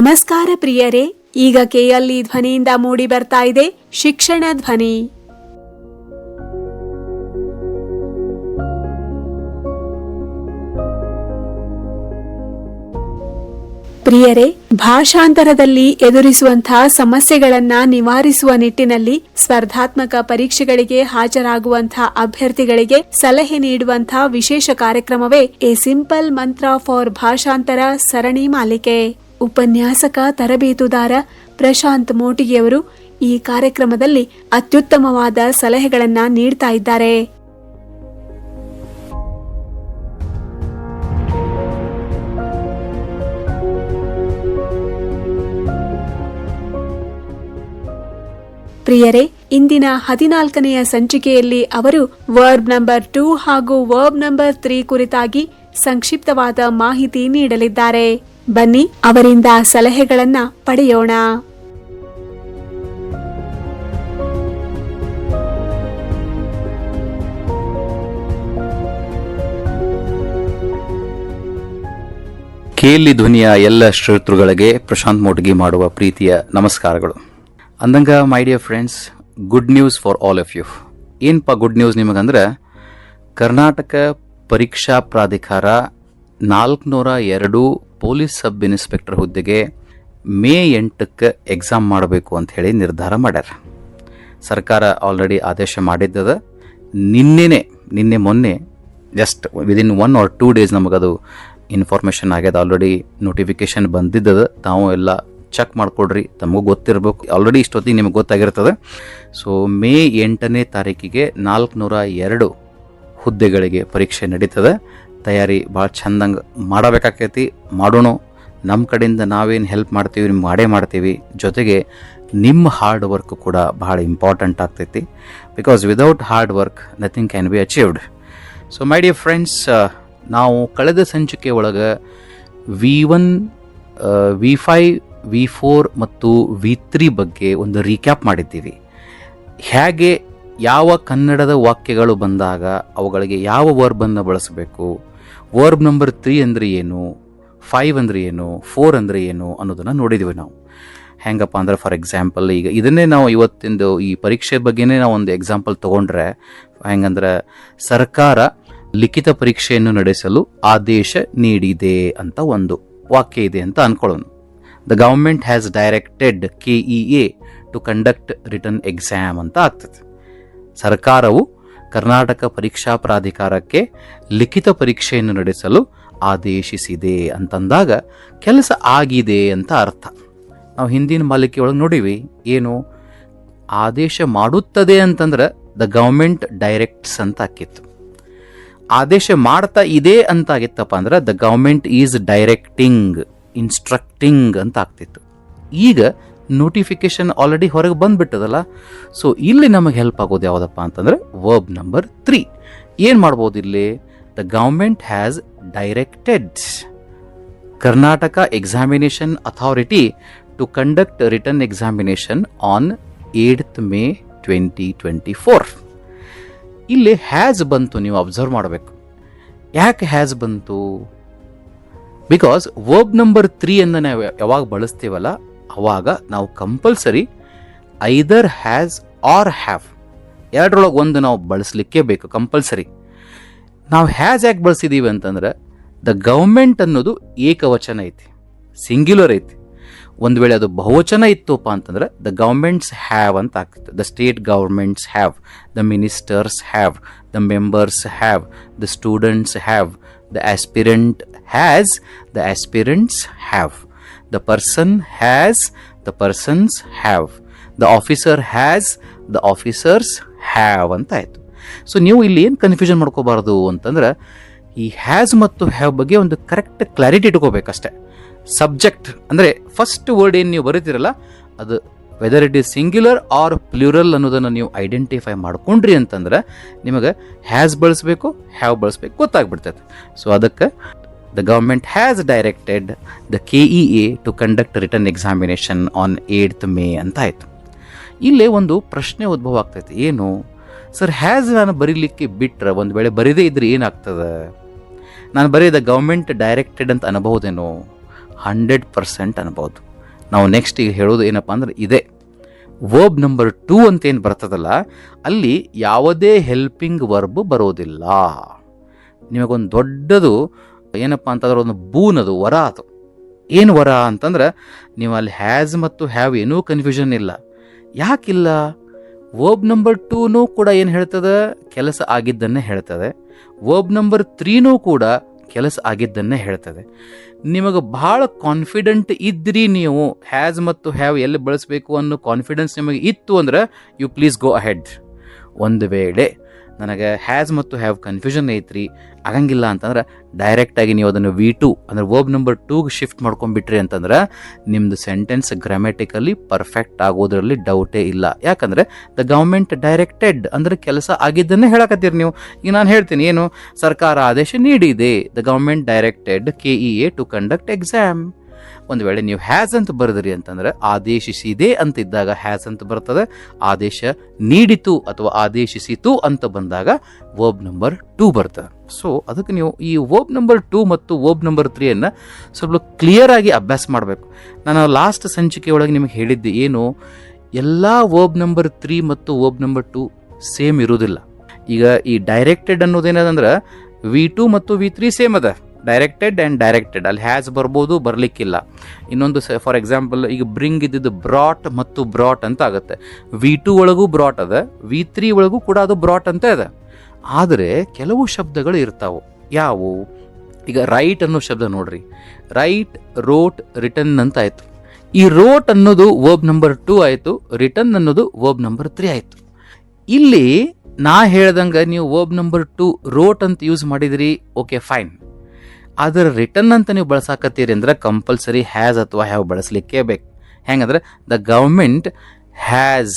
ನಮಸ್ಕಾರ ಪ್ರಿಯರೇ, ಈಗ ಕೆಎಲ್ಇ ಧ್ವನಿಯಿಂದ ಮೂಡಿ ಬರ್ತಾ ಇದೆ ಶಿಕ್ಷಣ ಧ್ವನಿ. ಪ್ರಿಯರೇ, ಭಾಷಾಂತರದಲ್ಲಿ ಎದುರಿಸುವಂತಹ ಸಮಸ್ಯೆಗಳನ್ನ ನಿವಾರಿಸುವ ನಿಟ್ಟಿನಲ್ಲಿ ಸ್ಪರ್ಧಾತ್ಮಕ ಪರೀಕ್ಷೆಗಳಿಗೆ ಹಾಜರಾಗುವಂತಹ ಅಭ್ಯರ್ಥಿಗಳಿಗೆ ಸಲಹೆ ನೀಡುವಂತಹ ವಿಶೇಷ ಕಾರ್ಯಕ್ರಮವೇ ಎ ಸಿಂಪಲ್ ಮಂತ್ರ ಫಾರ್ ಭಾಷಾಂತರ ಸರಣಿ ಮಾಲಿಕೆ. ಉಪನ್ಯಾಸಕ ತರಬೇತುದಾರ ಪ್ರಶಾಂತ್ ಮೋಟಿಗೆಯವರು ಈ ಕಾರ್ಯಕ್ರಮದಲ್ಲಿ ಅತ್ಯುತ್ತಮವಾದ ಸಲಹೆಗಳನ್ನ ನೀಡ್ತಾ ಇದ್ದಾರೆ. ಪ್ರಿಯರೇ, ಇಂದಿನ 14ನೆಯ ಸಂಚಿಕೆಯಲ್ಲಿ ಅವರು ವರ್ಬ್ ನಂಬರ್ 2 ಹಾಗೂ ವರ್ಬ್ ನಂಬರ್ 3 ಕುರಿತಾಗಿ ಸಂಕ್ಷಿಪ್ತವಾದ ಮಾಹಿತಿ ನೀಡಲಿದ್ದಾರೆ. ಬನ್ನಿ ಅವರಿಂದ ಸಲಹೆಗಳನ್ನ ಪಡೆಯೋಣ. ಕೆಎಲ್ಇ ಧ್ವನಿಯ ಎಲ್ಲ ಶ್ರೋತೃಗಳಿಗೆ ಪ್ರಶಾಂತ್ ಮೋಟಗಿ ಮಾಡುವ ಪ್ರೀತಿಯ ನಮಸ್ಕಾರಗಳು. ಅಂದಂಗ my dear friends, good news for all of you. ಏನಪ್ಪ ಗುಡ್ ನ್ಯೂಸ್ ನಿಮಗಂದ್ರೆ, ಕರ್ನಾಟಕ ಪರೀಕ್ಷಾ ಪ್ರಾಧಿಕಾರ 402 ಪೊಲೀಸ್ ಸಬ್ ಇನ್ಸ್ಪೆಕ್ಟರ್ ಹುದ್ದೆಗೆ ಮೇ 8ಕ್ಕೆ ಎಕ್ಸಾಮ್ ಮಾಡಬೇಕು ಅಂತ ಹೇಳಿ ನಿರ್ಧಾರ ಮಾಡ್ಯಾರ. ಸರ್ಕಾರ ಆಲ್ರೆಡಿ ಆದೇಶ ಮಾಡಿದ್ದದ. ನಿನ್ನೆ ಮೊನ್ನೆ ಜಸ್ಟ್ ವಿದಿನ್ 1 or 2 ಡೇಸ್ ನಮಗದು ಇನ್ಫಾರ್ಮೇಷನ್ ಆಗ್ಯದ. ಆಲ್ರೆಡಿ ನೋಟಿಫಿಕೇಶನ್ ಬಂದಿದ್ದದ. ತಾವು ಎಲ್ಲ ಚೆಕ್ ಮಾಡ್ಕೊಡ್ರಿ, ತಮಗೂ ಗೊತ್ತಿರಬೇಕು. ಆಲ್ರೆಡಿ ಇಷ್ಟೊತ್ತಿಗೆ ನಿಮಗೆ ಗೊತ್ತಾಗಿರ್ತದೆ. ಸೊ ಮೇ 8ನೇ ತಾರೀಕಿಗೆ 402 ಹುದ್ದೆಗಳಿಗೆ ಪರೀಕ್ಷೆ ನಡೀತದೆ. ತಯಾರಿ ಭಾಳ ಚಂದಂಗೆ ಮಾಡಬೇಕಾಕೈತಿ. ಮಾಡೋಣ. ನಮ್ಮ ಕಡೆಯಿಂದ ನಾವೇನು ಹೆಲ್ಪ್ ಮಾಡ್ತೀವಿ ನಿಮ್ಗೆ ಮಾಡ್ತೀವಿ. ಜೊತೆಗೆ ನಿಮ್ಮ ಹಾರ್ಡ್ ವರ್ಕ್ ಕೂಡ ಭಾಳ ಇಂಪಾರ್ಟೆಂಟ್ ಆಗ್ತೈತಿ. Because without hard work nothing can be achieved. So my dear friends, ನಾವು ಕಳೆದ ಸಂಚಿಕೆ ಒಳಗೆ V1, V5, V4 ಮತ್ತು V3 ಬಗ್ಗೆ ಒಂದು ರೀಕ್ಯಾಪ್ ಮಾಡಿದ್ದೀವಿ. ಹೇಗೆ ಯಾವ ಕನ್ನಡದ ವಾಕ್ಯಗಳು ಬಂದಾಗ ಅವುಗಳಿಗೆ ಯಾವ ವರ್ಬನ್ನು ಬಳಸಬೇಕು, ವರ್ಬ್ ನಂಬರ್ 3 ಅಂದರೆ ಏನು, 5 ಅಂದರೆ ಏನು, 4 ಅಂದರೆ ಏನು ಅನ್ನೋದನ್ನು ನೋಡಿದ್ದೀವಿ ನಾವು. ಹೆಂಗಪ್ಪ ಅಂದ್ರೆ, ಫಾರ್ ಎಕ್ಸಾಂಪಲ್, ಈಗ ಇದನ್ನೇ ನಾವು ಇವತ್ತಿಂದು ಈ ಪರೀಕ್ಷೆ ಬಗ್ಗೆನೇ ನಾವು ಒಂದು ಎಕ್ಸಾಂಪಲ್ ತೊಗೊಂಡ್ರೆ ಹೆಂಗಂದ್ರೆ, ಸರ್ಕಾರ ಲಿಖಿತ ಪರೀಕ್ಷೆಯನ್ನು ನಡೆಸಲು ಆದೇಶ ನೀಡಿದೆ ಅಂತ ಒಂದು ವಾಕ್ಯ ಇದೆ ಅಂತ ಅನ್ಕೊಳ್ಳೋಣ. The government has directed KEA to conduct return exam ಅಂತ ಆಗ್ತದೆ. ಸರ್ಕಾರವು ಕರ್ನಾಟಕ ಪರೀಕ್ಷಾ ಪ್ರಾಧಿಕಾರಕ್ಕೆ ಲಿಖಿತ ಪರೀಕ್ಷೆಯನ್ನು ನಡೆಸಲು ಆದೇಶಿಸಿದೆ ಅಂತಂದಾಗ ಕೆಲಸ ಆಗಿದೆ ಅಂತ ಅರ್ಥ. ನಾವು ಹಿಂದಿನ ಮಾಲಿಕೆ ಒಳಗೆ ನೋಡಿವಿ, ಏನು ಆದೇಶ ಮಾಡುತ್ತದೆ ಅಂತಂದ್ರೆ ದ ಗವರ್ಮೆಂಟ್ ಡೈರೆಕ್ಟ್ಸ್ ಅಂತ ಆಕಿತ್ತು. ಆದೇಶ ಮಾಡ್ತಾ ಇದೆ ಅಂತ ಆಗಿತ್ತಪ್ಪ ಅಂದ್ರೆ the government is directing, instructing ಅಂತ ಆಗ್ತಿತ್ತು. ಈಗ ನೋಟಿಫಿಕೇಶನ್ ಆಲ್ರೆಡಿ ಹೊರಗೆ ಬಂದ್ಬಿಟ್ಟದಲ್ಲ. ಸೊ ಇಲ್ಲಿ ನಮಗೆ ಹೆಲ್ಪ್ ಆಗೋದು ಯಾವುದಪ್ಪ ಅಂತಂದ್ರೆ ವರ್ಬ್ ನಂಬರ್ 3. ಏನು ಮಾಡ್ಬೋದು ಇಲ್ಲಿ? The government has directed Karnataka examination authority to conduct return examination on 8th May 2024. ಇಲ್ಲಿ ಹ್ಯಾಸ್ ಬಂತು, ನೀವು ಅಬ್ಸರ್ವ್ ಮಾಡಬೇಕು. ಯಾಕೆ ಹ್ಯಾಸ್ ಬಂತು? ಬಿಕಾಸ್ ವರ್ಬ್ ನಂಬರ್ 3 ಅನ್ನು ನಾವು ಯಾವಾಗ ಬಳಸ್ತೀವಲ್ಲ ಅವಾಗ ನಾವು compulsory either has or have ಎರಡರೊಳಗೆ ಒಂದು ನಾವು ಬಳಸಲಿಕ್ಕೆ ಬೇಕು, ಕಂಪಲ್ಸರಿ. ನಾವು ಹ್ಯಾಸ್ ಯಾಕೆ ಬಳಸಿದೀವಿ ಅಂತಂದ್ರೆ, ದ ಗವರ್ಮೆಂಟ್ ಅನ್ನೋದು ಏಕವಚನ ಐತಿ, ಸಿಂಗ್ಯುಲರ್ ಐತಿ. ಒಂದು ವೇಳೆ ಅದು ಬಹುವಚನ ಇತ್ತುಪ್ಪ ಅಂತಂದ್ರೆ ದ ಗವರ್ಮೆಂಟ್ಸ್ ಹ್ಯಾವ್ ಅಂತ ಆಗ್ತಿತ್ತು. The state governments have, the ministers have, the members have, the students have, the aspirant has, the aspirants have, the person has, the persons have, the officer has, the officers have ಅಂತ ಆಯಿತು. So ನೀವು ಇಲ್ಲಿ ಏನು confusion ಮಾಡ್ಕೋಬಾರ್ದು ಅಂತಂದ್ರೆ, ಈ has ಮತ್ತು have ಬಗ್ಗೆ ಒಂದು ಕರೆಕ್ಟ್ ಕ್ಲಾರಿಟಿ ಇಟ್ಕೋಬೇಕಷ್ಟೆ. ಸಬ್ಜೆಕ್ಟ್ ಅಂದರೆ ಫಸ್ಟ್ ವರ್ಡ್ ಏನು ನೀವು ಬರೀತಿರಲ್ಲ ಅದು whether it is singular or plural ಅನ್ನೋದನ್ನು ನೀವು ಐಡೆಂಟಿಫೈ ಮಾಡ್ಕೊಂಡ್ರಿ ಅಂತಂದ್ರೆ ನಿಮಗೆ ಹ್ಯಾಸ್ ಬಳಸಬೇಕು, ಹ್ಯಾವ್ ಬಳಸಬೇಕು ಗೊತ್ತಾಗ್ಬಿಡ್ತೈತೆ. ಸೊ ಅದಕ್ಕೆ the government has directed the KEA to conduct return examination on 8th May ಅಂತ ಆಯಿತು. ಇಲ್ಲೇ ಒಂದು ಪ್ರಶ್ನೆ ಉದ್ಭವ ಆಗ್ತೈತೆ. ಏನು ಸರ್, ಹ್ಯಾಸ್ ನಾನು ಬರೀಲಿಕ್ಕೆ ಬಿಟ್ರೆ, ಒಂದು ವೇಳೆ ಬರೀದೇ ಇದ್ರೆ ಏನಾಗ್ತದೆ? ನಾನು ಬರೀ ದ ಗವರ್ಮೆಂಟ್ ಡೈರೆಕ್ಟೆಡ್ ಅಂತ ಅನ್ಬಹುದೇನೋ? 100% ಅನ್ಬೋದು. ನಾವು ನೆಕ್ಸ್ಟ್ ಈಗ ಹೇಳೋದು ಏನಪ್ಪ ಅಂದ್ರೆ ಇದೆ, ವರ್ಬ್ ನಂಬರ್ 2 ಅಂತ ಏನು ಬರ್ತದಲ್ಲ, ಅಲ್ಲಿ ಯಾವುದೇ ಹೆಲ್ಪಿಂಗ್ ವರ್ಬ್ ಬರೋದಿಲ್ಲ. ನಿಮಗೊಂದು ದೊಡ್ಡದು ಏನಪ್ಪ ಅಂತಂದ್ರೆ ಒಂದು ಬೂನದು, ವರ ಅದು. ಏನು ವರ ಅಂತಂದ್ರೆ ನೀವು ಅಲ್ಲಿ ಹ್ಯಾಸ್ ಮತ್ತು ಹ್ಯಾವ್ ಏನೂ ಕನ್ಫ್ಯೂಷನ್ ಇಲ್ಲ. ಯಾಕಿಲ್ಲ? ವರ್ಬ್ ನಂಬರ್ 2ನೂ ಕೂಡ ಏನು ಹೇಳ್ತದೆ? ಕೆಲಸ ಆಗಿದ್ದನ್ನೇ ಹೇಳ್ತದೆ. ವರ್ಬ್ ನಂಬರ್ 3ನೂ ಕೂಡ ಕೆಲಸ ಆಗಿದ್ದನ್ನೇ ಹೇಳ್ತದೆ. ನಿಮಗೆ ಭಾಳ ಕಾನ್ಫಿಡೆಂಟ್ ಇದ್ರಿ, ನೀವು ಹ್ಯಾಸ್ ಮತ್ತು ಹ್ಯಾವ್ ಎಲ್ಲಿ ಬಳಸಬೇಕು ಅನ್ನೋ ಕಾನ್ಫಿಡೆನ್ಸ್ ನಿಮಗೆ ಇತ್ತು ಅಂದ್ರೆ ಯು ಪ್ಲೀಸ್ ಗೋ ಅಹೆಡ್. ಒಂದು ವೇಳೆ ನನಗೆ ಹ್ಯಾಸ್ ಮತ್ತು ಹ್ಯಾವ್ ಕನ್ಫ್ಯೂಷನ್ ಐತ್ರಿ, ಆಗಂಗಿಲ್ಲ ಅಂತಂದ್ರೆ ಡೈರೆಕ್ಟಾಗಿ ನೀವು ಅದನ್ನು V2 ಅಂದರೆ ವರ್ಬ್ ನಂಬರ್ 2ಗೆ ಶಿಫ್ಟ್ ಮಾಡ್ಕೊಂಡ್ಬಿಟ್ರಿ ಅಂತಂದ್ರೆ ನಿಮ್ಮದು ಸೆಂಟೆನ್ಸ್ ಗ್ರಾಮ್ಯಾಟಿಕಲಿ ಪರ್ಫೆಕ್ಟ್ ಆಗೋದ್ರಲ್ಲಿ ಡೌಟೇ ಇಲ್ಲ. ಯಾಕಂದರೆ ದ ಗೌರ್ಮೆಂಟ್ ಡೈರೆಕ್ಟೆಡ್ ಅಂದರೆ ಕೆಲಸ ಆಗಿದ್ದನ್ನೇ ಹೇಳಕತ್ತೀರಿ ನೀವು. ಈಗ ನಾನು ಹೇಳ್ತೀನಿ, ಏನು ಸರ್ಕಾರ ಆದೇಶ ನೀಡಿದೆ, the government directed KEA to conduct exam. ಒಂದು ವೇಳೆ ನೀವು ಹ್ಯಾಸ್ ಅಂತ ಬರೆದ್ರಿ ಅಂತಂದ್ರೆ ಆದೇಶಿಸಿದೆ ಅಂತ ಇದ್ದಾಗ ಹ್ಯಾಸ್ ಅಂತ ಬರ್ತದೆ. ಆದೇಶ ನೀಡಿತು ಅಥವಾ ಆದೇಶಿಸಿತು ಅಂತ ಬಂದಾಗ ವರ್ಬ್ ನಂಬರ್ 2 ಬರ್ತದೆ. ಸೊ ಅದಕ್ಕೆ ನೀವು ಈ ವರ್ಬ್ ನಂಬರ್ 2 ಮತ್ತು ವರ್ಬ್ ನಂಬರ್ 3 ಸ್ವಲ್ಪ ಕ್ಲಿಯರ್ ಆಗಿ ಅಭ್ಯಾಸ ಮಾಡಬೇಕು. ನಾನು ಲಾಸ್ಟ್ ಸಂಚಿಕೆ ಒಳಗೆ ನಿಮಗೆ ಹೇಳಿದ್ದೆ, ಏನು ಎಲ್ಲ ವರ್ಬ್ ನಂಬರ್ 3 ಮತ್ತು ವರ್ಬ್ ನಂಬರ್ 2 ಸೇಮ್ ಇರುವುದಿಲ್ಲ. ಈಗ ಈ ಡೈರೆಕ್ಟೆಡ್ ಅನ್ನೋದೇನದಂದ್ರೆ V2 ಮತ್ತು V3 ಸೇಮ್ ಅದ. ಡೈರೆಕ್ಟೆಡ್ ಆ್ಯಂಡ್ ಡೈರೆಕ್ಟೆಡ್ ಅಲ್ಲಿ ಹ್ಯಾಸ್ ಬರ್ಬೋದು, ಬರಲಿಕ್ಕಿಲ್ಲ. ಇನ್ನೊಂದು ಫಾರ್ ಎಕ್ಸಾಂಪಲ್ ಈಗ ಬ್ರಿಂಗ್ ಇದ್ದಿದ್ದು ಬ್ರಾಟ್ ಮತ್ತು ಬ್ರಾಟ್ ಅಂತ ಆಗುತ್ತೆ. V2 ಒಳಗೂ ಬ್ರಾಟ್ ಅದ, V3 ಒಳಗೂ ಕೂಡ ಅದು ಬ್ರಾಟ್ ಅಂತ ಇದೆ. ಆದರೆ ಕೆಲವು ಶಬ್ದಗಳು ಇರ್ತಾವೆ. ಯಾವುವು? ಈಗ ರೈಟ್ ಅನ್ನೋ ಶಬ್ದ ನೋಡ್ರಿ, ರೈಟ್, ರೋಟ್, ರಿಟರ್ನ್ ಅಂತ ಆಯಿತು. ಈ ರೋಟ್ ಅನ್ನೋದು ವರ್ಬ್ ನಂಬರ್ 2 ಆಯಿತು, ರಿಟರ್ನ್ ಅನ್ನೋದು ವರ್ಬ್ ನಂಬರ್ 3 ಆಯಿತು. ಇಲ್ಲಿ ನಾ ಹೇಳ್ದಂಗೆ ನೀವು ವರ್ಬ್ ನಂಬರ್ 2 ರೋಟ್ ಅಂತ ಯೂಸ್ ಮಾಡಿದ್ರಿ, ಓಕೆ ಫೈನ್. ಆದರೆ ರಿಟರ್ನ್ ಅಂತ ನೀವು ಬಳಸಾಕತ್ತೀರಿ ಅಂದ್ರೆ ಕಂಪಲ್ಸರಿ ಹ್ಯಾಸ್ ಅಥವಾ ಹ್ಯಾವ್ ಬಳಸಲಿಕ್ಕೆ ಬೇಕು. ಹೆಂಗಂದ್ರೆ the government has,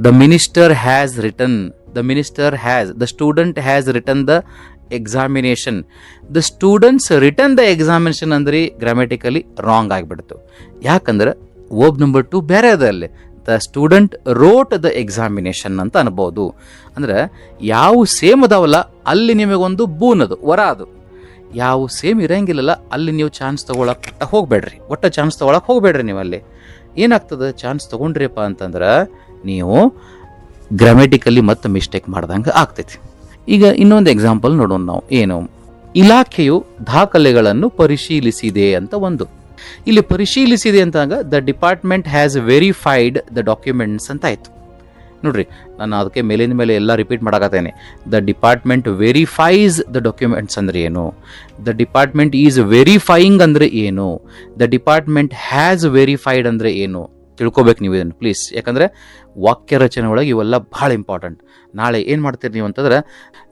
the minister has return, the minister has, the student has return the examination, the students return the examination ಅಂದ್ರೆ ಗ್ರಾಮ್ಯಾಟಿಕಲಿ ರಾಂಗ್ ಆಗಿಬಿಡ್ತು. ಯಾಕಂದ್ರೆ ವರ್ಬ್ ನಂಬರ್ 2 ಬೇರೆ ಅದ, ಅಲ್ಲಿ the student wrote the examination ಅಂತ ಅನ್ಬೋದು. ಅಂದ್ರೆ ಯಾವ ಸೇಮ್ ಅದಾವಲ್ಲ ಅಲ್ಲಿ ನಿಮಗೊಂದು ಬೂನದು, ವರ ಅದು. ಯಾವ ಸೇಮ್ ಇರಂಗಿಲ್ಲಲ್ಲ ಅಲ್ಲಿ ನೀವು ಚಾನ್ಸ್ ತೊಗೊಳಕ್ಕೆ ಹೋಗಬೇಡ್ರಿ, ಒಟ್ಟು ಚಾನ್ಸ್ ತೊಗೊಳಕ್ಕೆ ಹೋಗಬೇಡ್ರಿ. ನೀವು ಅಲ್ಲಿ ಏನಾಗ್ತದೆ, ಚಾನ್ಸ್ ತೊಗೊಂಡ್ರಿಯಪ್ಪ ಅಂತಂದ್ರೆ ನೀವು ಗ್ರಾಮ್ಯಾಟಿಕಲಿ ಮತ್ತೆ ಮಿಸ್ಟೇಕ್ ಮಾಡ್ದಂಗೆ ಆಗ್ತೈತಿ. ಈಗ ಇನ್ನೊಂದು ಎಕ್ಸಾಂಪಲ್ ನೋಡೋಣ ನಾವು. ಏನು? ಇಲಾಖೆಯು ದಾಖಲೆಗಳನ್ನು ಪರಿಶೀಲಿಸಿದೆ ಅಂತ ಒಂದು. ಇಲ್ಲಿ ಪರಿಶೀಲಿಸಿದೆ ಅಂತಾಗ the department has verified the documents ಅಂತ ಆಯಿತು. ನೋಡ್ರಿ, ನಾನು ಅದಕ್ಕೆ ಮೇಲಿನ ಮೇಲೆ ಎಲ್ಲ ರಿಪೀಟ್ ಮಾಡಕತ್ತೇನೆ. The department verifies the documents ಅಂದ್ರೆ ಏನು? ದ ಡಿಪಾರ್ಟ್ಮೆಂಟ್ ಈಸ್ ವೆರಿಫೈಯಿಂಗ್ ಅಂದ್ರೆ ಏನು? ದ ಡಿಪಾರ್ಟ್ಮೆಂಟ್ ಹ್ಯಾಸ್ ವೆರಿಫೈಡ್ ಅಂದ್ರೆ ಏನು? ತಿಳ್ಕೊಬೇಕು ನೀವು ಇದನ್ನು ಪ್ಲೀಸ್. ಯಾಕಂದರೆ ವಾಕ್ಯ ರಚನೆ ಒಳಗೆ ಇವೆಲ್ಲ ಭಾಳ ಇಂಪಾರ್ಟೆಂಟ್. ನಾಳೆ ಏನು ಮಾಡ್ತೀರಿ ನೀವು ಅಂತಂದ್ರೆ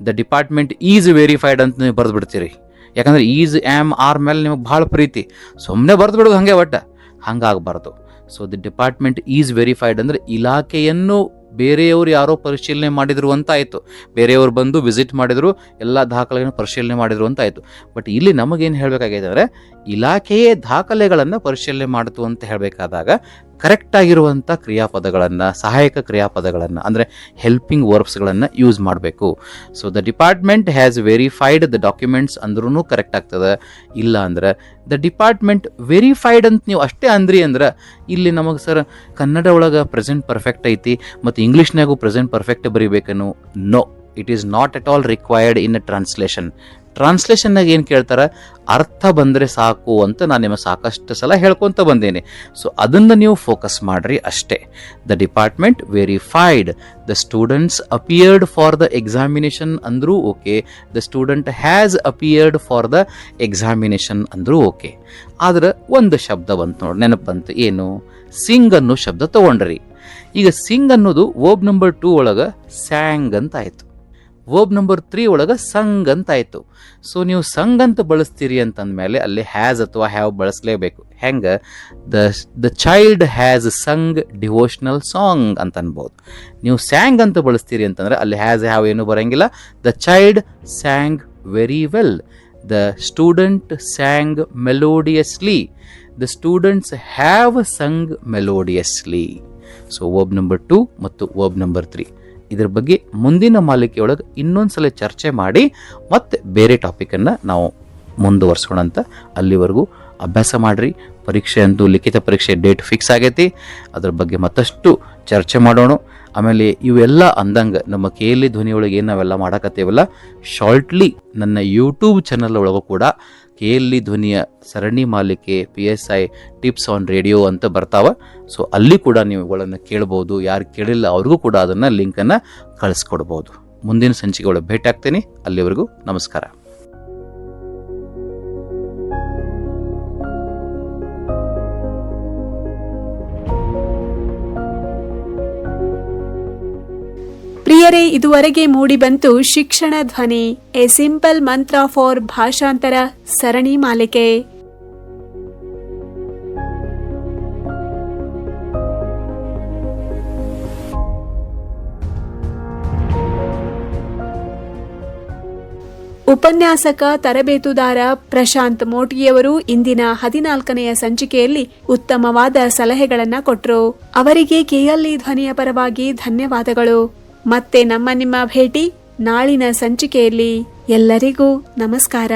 ದ ಡಿಪಾರ್ಟ್ಮೆಂಟ್ ಈಸ್ ವೆರಿಫೈಡ್ ಅಂತ ನೀವು ಬರೆದು ಬಿಡ್ತೀರಿ. ಯಾಕಂದರೆ ಈಸ್, ಆ್ಯಮ್, ಆರ್ ಮೇಲೆ ನಿಮಗೆ ಭಾಳ ಪ್ರೀತಿ, ಸುಮ್ಮನೆ ಬರೆದು ಬಿಡೋದು ಹಾಗೆ, ಒಟ್ಟು ಹಂಗಾಗಬಾರ್ದು. So the department is verified ಅಂದರೆ ಇಲಾಖೆಯನ್ನು ಬೇರೆಯವರು ಯಾರೋ ಪರಿಶೀಲನೆ ಮಾಡಿದ್ರು ಅಂತ ಆಯಿತು. ಬೇರೆಯವರು ಬಂದು ವಿಸಿಟ್ ಮಾಡಿದ್ರು, ಎಲ್ಲ ದಾಖಲೆಗಳನ್ನು ಪರಿಶೀಲನೆ ಮಾಡಿದ್ರು ಅಂತ ಆಯಿತು. ಬಟ್ ಇಲ್ಲಿ ನಮಗೇನು ಹೇಳಬೇಕಾಗಿದೆ ಅಂದರೆ ಇಲಾಖೆಯೇ ದಾಖಲೆಗಳನ್ನು ಪರಿಶೀಲನೆ ಮಾಡಿತು ಅಂತ ಹೇಳಬೇಕಾದಾಗ ಕರೆಕ್ಟ್ ಆಗಿರುವಂಥ ಕ್ರಿಯಾಪದಗಳನ್ನು, ಸಹಾಯಕ ಕ್ರಿಯಾಪದಗಳನ್ನು ಅಂದರೆ ಹೆಲ್ಪಿಂಗ್ ವರ್ಬ್ಸ್ಗಳನ್ನು ಯೂಸ್ ಮಾಡಬೇಕು. So the department has verified the documents ಅಂದ್ರೂ ಕರೆಕ್ಟ್ ಆಗ್ತದೆ. ಇಲ್ಲ ಅಂದ್ರೆ ದ ಡಿಪಾರ್ಟ್ಮೆಂಟ್ ವೆರಿಫೈಡ್ ಅಂತ ನೀವು ಅಷ್ಟೇ ಅಂದ್ರಿ ಅಂದ್ರೆ ಇಲ್ಲಿ ನಮಗೆ ಸರ್ ಕನ್ನಡ ಒಳಗೆ ಪ್ರೆಸೆಂಟ್ ಪರ್ಫೆಕ್ಟ್ ಐತಿ ಮತ್ತು ಇಂಗ್ಲೀಷ್ನಾಗೂ ಪ್ರೆಸೆಂಟ್ ಪರ್ಫೆಕ್ಟ್ ಬರೀಬೇಕೇನು? No, it is not at all required in a translation. ಟ್ರಾನ್ಸ್ಲೇಷನ್ನಾಗ ಏನು ಕೇಳ್ತಾರೆ? ಅರ್ಥ ಬಂದರೆ ಸಾಕು ಅಂತ ನಾನು ನಿಮಗೆ ಸಾಕಷ್ಟು ಸಲ ಹೇಳ್ಕೊತ ಬಂದೇನೆ. ಸೊ ಅದನ್ನು ನೀವು ಫೋಕಸ್ ಮಾಡಿರಿ ಅಷ್ಟೇ. The department verified the students appeared for the examination ಅಂದರೂ okay, the student has appeared for the examination ಅಂದರೂ ಓಕೆ. ಆದ್ರೆ ಒಂದು ಶಬ್ದ ಬಂತು ನೋಡಿ, ನೆನಪು ಬಂತು. ಏನು? ಸಿಂಗ್ ಅನ್ನೋ ಶಬ್ದ ತೊಗೊಂಡ್ರಿ. ಈಗ ಸಿಂಗ್ ಅನ್ನೋದು ವರ್ಬ್ ನಂಬರ್ 2 ಒಳಗೆ ಸ್ಯಾಂಗ್ ಅಂತ ಆಯಿತು, ವರ್ಬ್ ನಂಬರ್ 3 ಒಳಗೆ ಸಂಗ್ ಅಂತ ಆಯಿತು. ಸೊ ನೀವು ಸಂಗ್ ಅಂತ ಬಳಸ್ತೀರಿ ಅಂತಂದಮೇಲೆ ಅಲ್ಲಿ ಹ್ಯಾಸ್ ಅಥವಾ ಹ್ಯಾವ್ ಬಳಸಲೇಬೇಕು. ಹೆಂಗೆ? The child has Sung devotional song ಅಂತ ಅನ್ಬೋದು. ನೀವು ಸ್ಯಾಂಗ್ ಅಂತ ಬಳಸ್ತೀರಿ ಅಂತಂದ್ರೆ ಅಲ್ಲಿ ಹ್ಯಾಸ್ ಹ್ಯಾವ್ ಏನು ಬರೋಂಗಿಲ್ಲ. The child sang very well, the student sang melodiously, the students have sung melodiously. So verb number 2 ಮತ್ತು ವರ್ಬ್ ನಂಬರ್ 3 ಇದ್ರ ಬಗ್ಗೆ ಮುಂದಿನ ಮಾಲಿಕೆಯೊಳಗೆ ಇನ್ನೊಂದ್ಸಲ ಚರ್ಚೆ ಮಾಡಿ ಮತ್ತೆ ಬೇರೆ ಟಾಪಿಕನ್ನು ನಾವು ಮುಂದುವರ್ಸೋಣ ಅಂತ. ಅಲ್ಲಿವರೆಗೂ ಅಭ್ಯಾಸ ಮಾಡಿರಿ, ಪರೀಕ್ಷೆ ಅಂತೂ ಲಿಖಿತ ಪರೀಕ್ಷೆ ಡೇಟ್ ಫಿಕ್ಸ್ ಆಗೈತಿ. ಅದ್ರ ಬಗ್ಗೆ ಮತ್ತಷ್ಟು ಚರ್ಚೆ ಮಾಡೋಣ. ಆಮೇಲೆ ಇವೆಲ್ಲ ಅಂದಂಗೆ ನಮ್ಮ KLE ಧ್ವನಿಯೊಳಗೆ ಏನು ನಾವೆಲ್ಲ ಮಾಡಕತ್ತೇವಲ್ಲ, ಶಾರ್ಟ್ಲಿ ನನ್ನ ಯೂಟ್ಯೂಬ್ ಚಾನಲ್ ಒಳಗೂ ಕೂಡ KLE ಧ್ವನಿಯ ಸರಣಿ ಮಾಲಿಕೆ PSI ಟಿಪ್ಸ್ ಆನ್ ರೇಡಿಯೋ ಅಂತ ಬರ್ತಾವ. ಸೊ ಅಲ್ಲಿ ಕೂಡ ನೀವುಗಳನ್ನು ಕೇಳ್ಬೋದು. ಯಾರು ಕೇಳಿಲ್ಲ ಅವ್ರಿಗೂ ಕೂಡ ಅದನ್ನು ಲಿಂಕನ್ನು ಕಳಿಸ್ಕೊಡ್ಬೋದು. ಮುಂದಿನ ಸಂಚಿಕೆಗಳು ಭೇಟಿ ಆಗ್ತೇನೆ. ಅಲ್ಲಿವರೆಗೂ ನಮಸ್ಕಾರ. ಪ್ರಿಯರೇ, ಇದುವರೆಗೆ ಮೂಡಿಬಂತು ಶಿಕ್ಷಣ ಧ್ವನಿ, ಎ ಸಿಂಪಲ್ ಮಂತ್ರ ಫಾರ್ ಭಾಷಾಂತರ ಸರಣಿ ಮಾಲಿಕೆ. ಉಪನ್ಯಾಸಕ ತರಬೇತುದಾರ ಪ್ರಶಾಂತ್ ಮೋಟಿಯವರು ಇಂದಿನ 14ನೆಯ ಸಂಚಿಕೆಯಲ್ಲಿ ಉತ್ತಮವಾದ ಸಲಹೆಗಳನ್ನ ಕೊಟ್ರು. ಅವರಿಗೆ KLE ಧ್ವನಿಯ ಪರವಾಗಿ ಧನ್ಯವಾದಗಳು. ಮತ್ತೆ ನಿಮ್ಮ ಭೇಟಿ ನಾಳಿನ ಸಂಚಿಕೆಯಲ್ಲಿ. ಎಲ್ಲರಿಗೂ ನಮಸ್ಕಾರ.